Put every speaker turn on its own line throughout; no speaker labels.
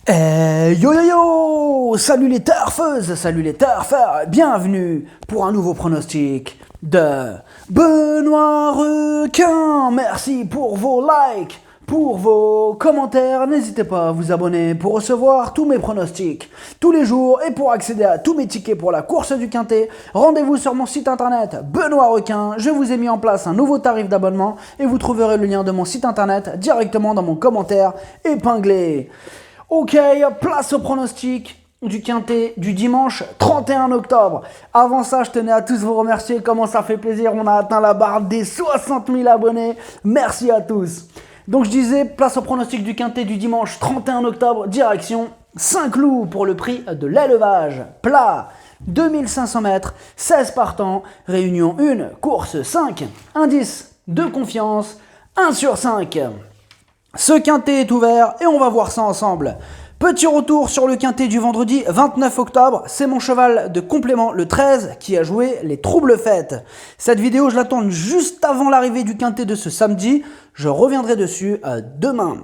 Yo yo yo! Salut les turfeuses, salut les turfeurs, bienvenue pour un nouveau pronostic de Benoît Requin. Merci pour vos likes, pour vos commentaires. N'hésitez pas à vous abonner pour recevoir tous mes pronostics tous les jours et pour accéder à tous mes tickets pour la course du Quintet. Rendez-vous sur mon site internet Benoît Requin. Je vous ai mis en place un nouveau tarif d'abonnement et vous trouverez le lien de mon site internet directement dans mon commentaire épinglé. Ok, place au pronostic du Quintet du dimanche 31 octobre. Avant ça, je tenais à tous vous remercier. Comment ça fait plaisir, on a atteint la barre des 60 000 abonnés. Merci à tous. Donc je disais, place au pronostic du Quintet du dimanche 31 octobre, direction Saint-Cloud pour le prix de l'élevage. Plat, 2500 mètres, 16 partants, réunion 1, course 5, indice de confiance, 1 sur 5. Ce Quintet est ouvert et on va voir ça ensemble. Petit retour sur le Quintet du vendredi 29 octobre, c'est mon cheval de complément le 13 qui a joué les troubles fêtes. Cette vidéo je l'attends juste avant l'arrivée du Quintet de ce samedi, je reviendrai dessus demain.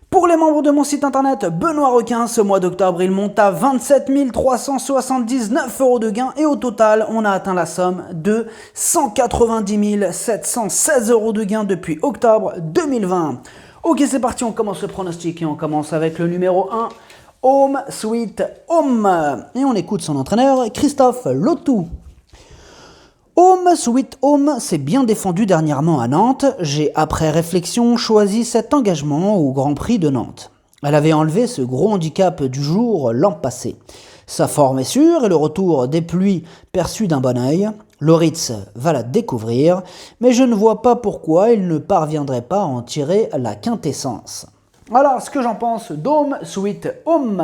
Pour les membres de mon site internet Benoît Requin, ce mois d'octobre il monte à 27 379 € de gain et au total on a atteint la somme de 190 716 € de gain depuis octobre 2020. Ok, c'est parti, on commence le pronostic et on commence avec le numéro 1, Home Sweet Home. Et on écoute son entraîneur, Christophe Lotou. Home Sweet Home s'est bien défendu dernièrement à Nantes. J'ai, après réflexion, choisi cet engagement au Grand Prix de Nantes. Elle avait enlevé ce gros handicap du jour l'an passé. Sa forme est sûre et le retour des pluies perçu d'un bon œil. Loritz va la découvrir, mais je ne vois pas pourquoi il ne parviendrait pas à en tirer la quintessence. Alors, ce que j'en pense d'Home Sweet Home,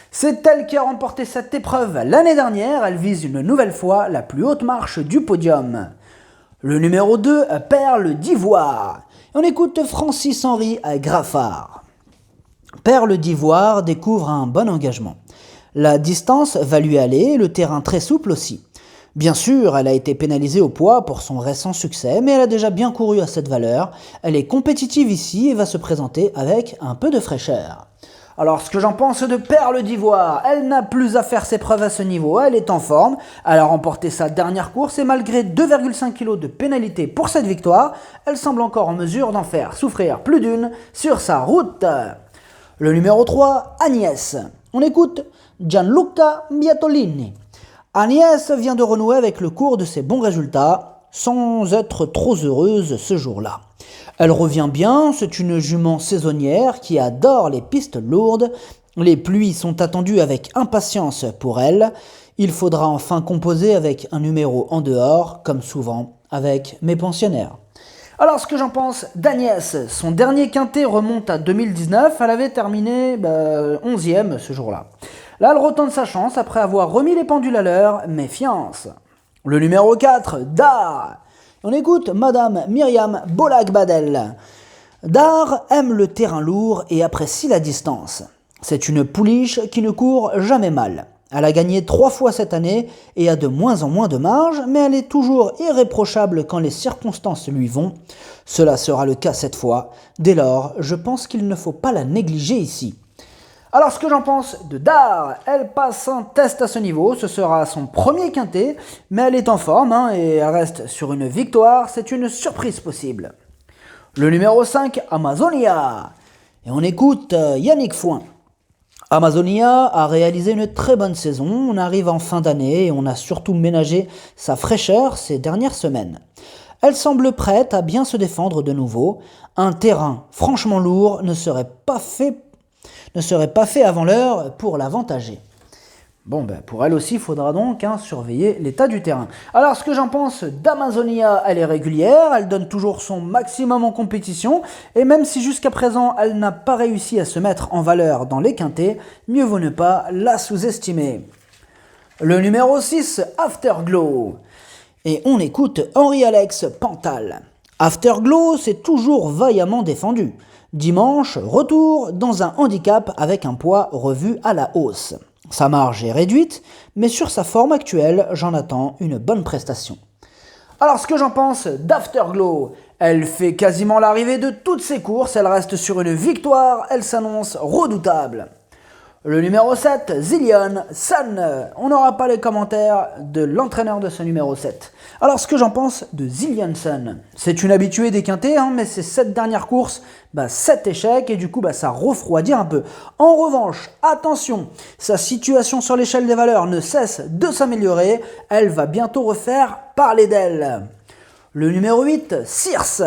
c'est elle qui a remporté cette épreuve l'année dernière. Elle vise une nouvelle fois la plus haute marche du podium. Le numéro 2, Perle d'Ivoire. On écoute Francis-Henri Graffard. Perle d'Ivoire découvre un bon engagement. La distance va lui aller, le terrain très souple aussi. Bien sûr, elle a été pénalisée au poids pour son récent succès, mais elle a déjà bien couru à cette valeur. Elle est compétitive ici et va se présenter avec un peu de fraîcheur. Alors, ce que j'en pense de Perle d'Ivoire, elle n'a plus à faire ses preuves à ce niveau, elle est en forme, elle a remporté sa dernière course et malgré 2,5 kg de pénalité pour cette victoire, elle semble encore en mesure d'en faire souffrir plus d'une sur sa route. Le numéro 3, Agnès. On écoute Gianluca Biatolini. Agnès vient de renouer avec le cours de ses bons résultats, sans être trop heureuse ce jour-là. Elle revient bien, c'est une jument saisonnière qui adore les pistes lourdes. Les pluies sont attendues avec impatience pour elle. Il faudra enfin composer avec un numéro en dehors, comme souvent avec mes pensionnaires. Alors, ce que j'en pense d'Agnès, son dernier Quintet remonte à 2019, elle avait terminé 11e ce jour-là. Là, elle retente sa chance après avoir remis les pendules à l'heure, méfiance. Le numéro 4, Dar. On écoute Madame Myriam Bolak-Badel. Dar aime le terrain lourd et apprécie la distance. C'est une pouliche qui ne court jamais mal. Elle a gagné 3 fois cette année et a de moins en moins de marge, mais elle est toujours irréprochable quand les circonstances lui vont. Cela sera le cas cette fois. Dès lors, je pense qu'il ne faut pas la négliger ici. Alors, ce que j'en pense de Dar, elle passe un test à ce niveau, ce sera son premier Quintet, mais elle est en forme et elle reste sur une victoire, c'est une surprise possible. Le numéro 5, Amazonia. Et on écoute Yannick Foin. Amazonia a réalisé une très bonne saison, on arrive en fin d'année et on a surtout ménagé sa fraîcheur ces dernières semaines. Elle semble prête à bien se défendre de nouveau, un terrain franchement lourd ne serait pas fait avant l'heure pour l'avantager. Pour elle aussi, il faudra donc surveiller l'état du terrain. Alors, ce que j'en pense d'Amazonia, elle est régulière, elle donne toujours son maximum en compétition, et même si jusqu'à présent, elle n'a pas réussi à se mettre en valeur dans les quintets, mieux vaut ne pas la sous-estimer. Le numéro 6, Afterglow. Et on écoute Henri-Alex Pantal. Afterglow s'est toujours vaillamment défendu. Dimanche, retour dans un handicap avec un poids revu à la hausse. Sa marge est réduite, mais sur sa forme actuelle, j'en attends une bonne prestation. Alors, ce que j'en pense d'Afterglow, elle fait quasiment l'arrivée de toutes ses courses, elle reste sur une victoire, elle s'annonce redoutable. Le numéro 7, Zillion Sun. On n'aura pas les commentaires de l'entraîneur de ce numéro 7. Alors, ce que j'en pense de Zillion Sun, c'est une habituée des quintés, mais ces 7 dernières courses, 7 échecs, et du coup, ça refroidit un peu. En revanche, attention, sa situation sur l'échelle des valeurs ne cesse de s'améliorer. Elle va bientôt refaire parler d'elle. Le numéro 8, Circe.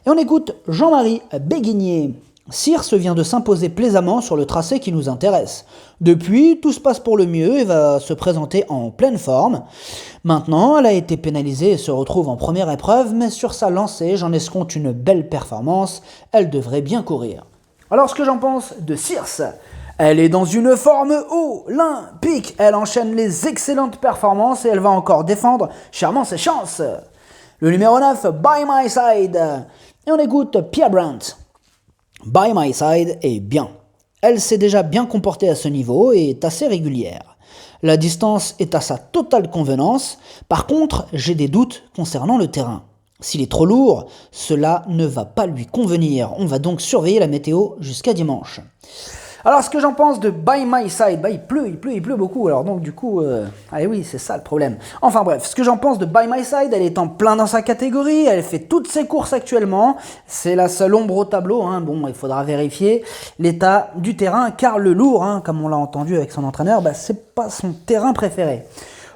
Et on écoute Jean-Marie Béguigné. Circe vient de s'imposer plaisamment sur le tracé qui nous intéresse. Depuis, tout se passe pour le mieux et va se présenter en pleine forme. Maintenant, elle a été pénalisée et se retrouve en première épreuve, mais sur sa lancée, j'en escompte une belle performance. Elle devrait bien courir. Alors, ce que j'en pense de Circe, elle est dans une forme olympique. Elle enchaîne les excellentes performances et elle va encore défendre chèrement ses chances. Le numéro 9, By My Side. Et on écoute Pierre Brandt. By My Side est bien. Elle s'est déjà bien comportée à ce niveau et est assez régulière. La distance est à sa totale convenance. Par contre, j'ai des doutes concernant le terrain. S'il est trop lourd, cela ne va pas lui convenir. On va donc surveiller la météo jusqu'à dimanche. Alors, ce que j'en pense de By My Side, il pleut beaucoup, alors donc du coup, oui, c'est ça le problème. Enfin bref, ce que j'en pense de By My Side, elle est en plein dans sa catégorie, elle fait toutes ses courses actuellement, c'est la seule ombre au tableau, il faudra vérifier l'état du terrain, car le lourd, comme on l'a entendu avec son entraîneur, c'est pas son terrain préféré.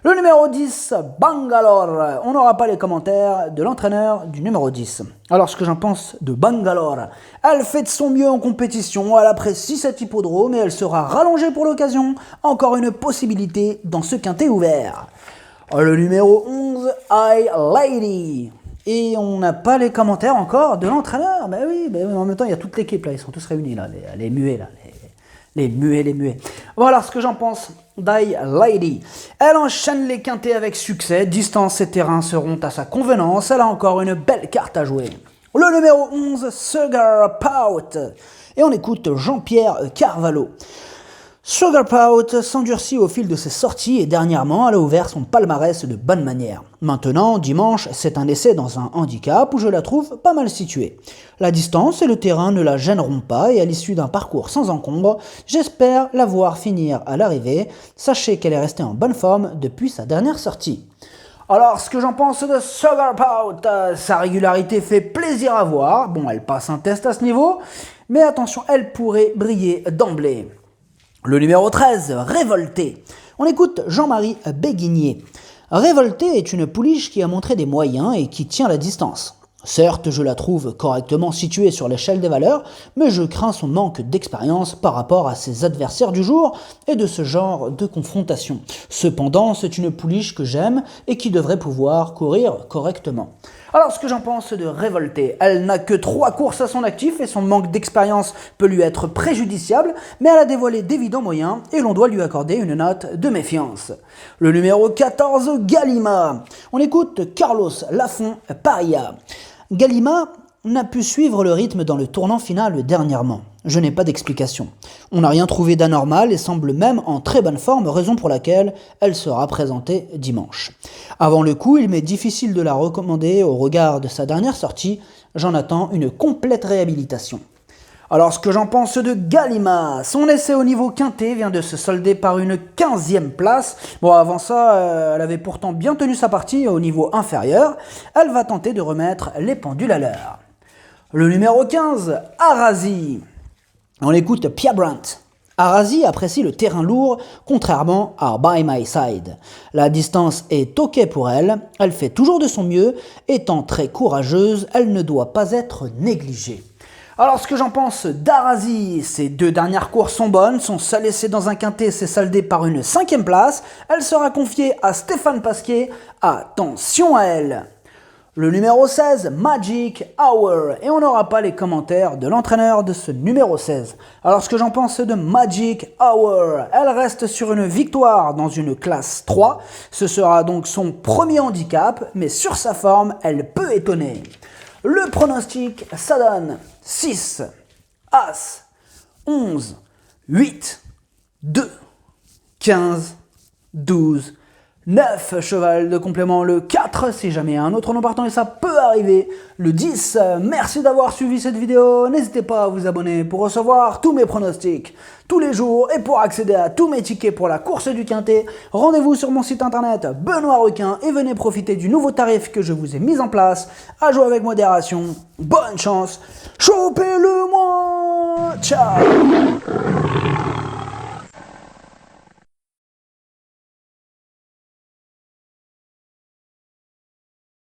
Le numéro 10, Bangalore. On n'aura pas les commentaires de l'entraîneur du numéro 10. Alors, ce que j'en pense de Bangalore, elle fait de son mieux en compétition, elle apprécie cet hippodrome et elle sera rallongée pour l'occasion. Encore une possibilité dans ce quintet ouvert. Le numéro 11, I Lady. Et on n'a pas les commentaires encore de l'entraîneur. Oui, en même temps, il y a toute l'équipe là, ils sont tous réunis là, les muets là. Les muets. Voilà ce que j'en pense d'I Lady. Elle enchaîne les quintets avec succès. Distance et terrain seront à sa convenance. Elle a encore une belle carte à jouer. Le numéro 11, Sugar Pout. Et on écoute Jean-Pierre Carvalho. Sugar Pout s'endurcit au fil de ses sorties et dernièrement, elle a ouvert son palmarès de bonne manière. Maintenant, dimanche, c'est un essai dans un handicap où je la trouve pas mal située. La distance et le terrain ne la gêneront pas et à l'issue d'un parcours sans encombre, j'espère la voir finir à l'arrivée. Sachez qu'elle est restée en bonne forme depuis sa dernière sortie. Alors, ce que j'en pense de Sugar Pout, sa régularité fait plaisir à voir. Elle passe un test à ce niveau, mais attention, elle pourrait briller d'emblée. Le numéro 13, Révolté. On écoute Jean-Marie Béguigné. Révolté est une pouliche qui a montré des moyens et qui tient la distance. Certes, je la trouve correctement située sur l'échelle des valeurs, mais je crains son manque d'expérience par rapport à ses adversaires du jour et de ce genre de confrontation. Cependant, c'est une pouliche que j'aime et qui devrait pouvoir courir correctement. Alors, ce que j'en pense de Révolté, elle n'a que 3 courses à son actif et son manque d'expérience peut lui être préjudiciable, mais elle a dévoilé d'évidents moyens et l'on doit lui accorder une note de méfiance. Le numéro 14, Galima. On écoute Carlos Lafont Paria. Galima n'a pu suivre le rythme dans le tournant final dernièrement. Je n'ai pas d'explication. On n'a rien trouvé d'anormal et semble même en très bonne forme, raison pour laquelle elle sera présentée dimanche. Avant le coup, il m'est difficile de la recommander au regard de sa dernière sortie. J'en attends une complète réhabilitation. Alors, ce que j'en pense de Galima, son essai au niveau quintet vient de se solder par une 15e place. Avant ça, elle avait pourtant bien tenu sa partie au niveau inférieur. Elle va tenter de remettre les pendules à l'heure. Le numéro 15, Arazi. On écoute Pierre Brandt. Arazi apprécie le terrain lourd, contrairement à By My Side. La distance est ok pour elle, elle fait toujours de son mieux, étant très courageuse, elle ne doit pas être négligée. Alors, ce que j'en pense d'Arazi, ses 2 dernières courses sont bonnes, son seul essai dans un quintet s'est soldé par une 5e place, elle sera confiée à Stéphane Pasquier, attention à elle. Le numéro 16, Magic Hour. Et on n'aura pas les commentaires de l'entraîneur de ce numéro 16. Alors, ce que j'en pense de Magic Hour, elle reste sur une victoire dans une classe 3. Ce sera donc son premier handicap, mais sur sa forme, elle peut étonner. Le pronostic, ça donne 6, As, 11, 8, 2, 15, 12, 9, cheval de complément le 4, si jamais un autre nom partant et ça peut arriver, le 10. Merci d'avoir suivi cette vidéo, n'hésitez pas à vous abonner pour recevoir tous mes pronostics tous les jours et pour accéder à tous mes tickets pour la course du Quintet, rendez-vous sur mon site internet Benoît Requin et venez profiter du nouveau tarif que je vous ai mis en place, à jouer avec modération, bonne chance, chopez-le moi, ciao.